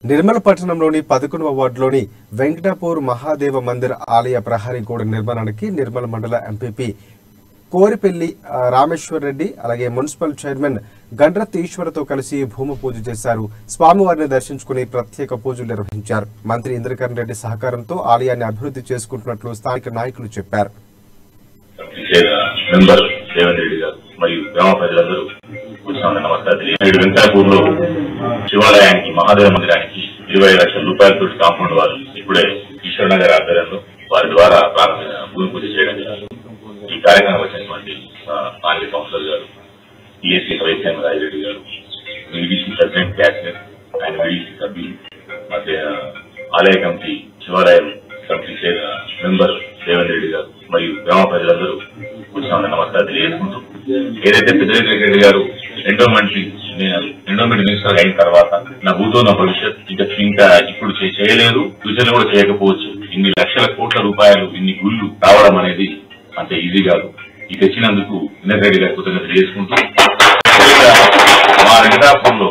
నిర్మల్ పట్టణంలోని 11వ వార్డులోని వెంకటాపూర్ మహాదేవ మందిర్ ఆలయ ప్రహరీ గోడ నిర్మాణానికి నిర్మల్ మండల ఎంపీపీ కోరిపెల్లి రామేశ్వర్ రెడ్డి అలాగే మున్సిపల్ చైర్మన్ గండ్రత్ ఈశ్వర్తో కలిసి భూమి పూజ చేశారు. స్వామివారిని దర్శించుకుని ప్రత్యేక పూజలు నిర్వహించారు. మంత్రి ఇంద్రకరణ్ రెడ్డి సహకారంతో ఆలయాన్ని అభివృద్ధి చేసుకుంటున్నట్లు స్థానిక నాయకులు చెప్పారు. వెంకటాపూర్లో శివాలయానికి మహాదేవ మందిరానికి 20 లక్షల రూపాయలతో కాంపౌండ్ వారు ఇప్పుడే ఈశ్వరనగర్ ఆధ్వర్యంలో వారి ద్వారా భూమి పూజ చేయడం జరిగింది. ఈ కార్యక్రమం వచ్చినటువంటి స్థానిక కౌన్సిలర్ గారు, ఈఎస్సీ వైద్యం రాజిరెడ్డి గారు, వీడీసీ ప్రెసిడెంట్ క్యాషియర్, ఆయన వీడీసీ సభ్యులు, మధ్య ఆలయ కమిటీ, శివాలయం కమిటీ మెంబర్ రేవంత్ రెడ్డి గారు మరియు గ్రామ ప్రజలందరూ వచ్చిన నమస్కారం తెలియజేసుకుంటూ, ఏదైతే పెద్దరెడ్డి గారు ఎండోమెంట్ మినిస్టర్ అయిన తర్వాత నా భూతో నా భవిష్యత్ ఇంకా ఇప్పుడు చేయలేదు, ఫ్యూచర్ కూడా చేయకపోవచ్చు. ఇన్ని లక్షల కోట్ల రూపాయలు ఇన్ని గుళ్ళు రావడం అనేది అంత ఈజీ కాదు. ఇది తెచ్చినందుకు ఇంద్రకరణ్ రెడ్డి గారి కృతజ్ఞతలు తెలియజేసుకుంటూ మా వెంకటాపురంలో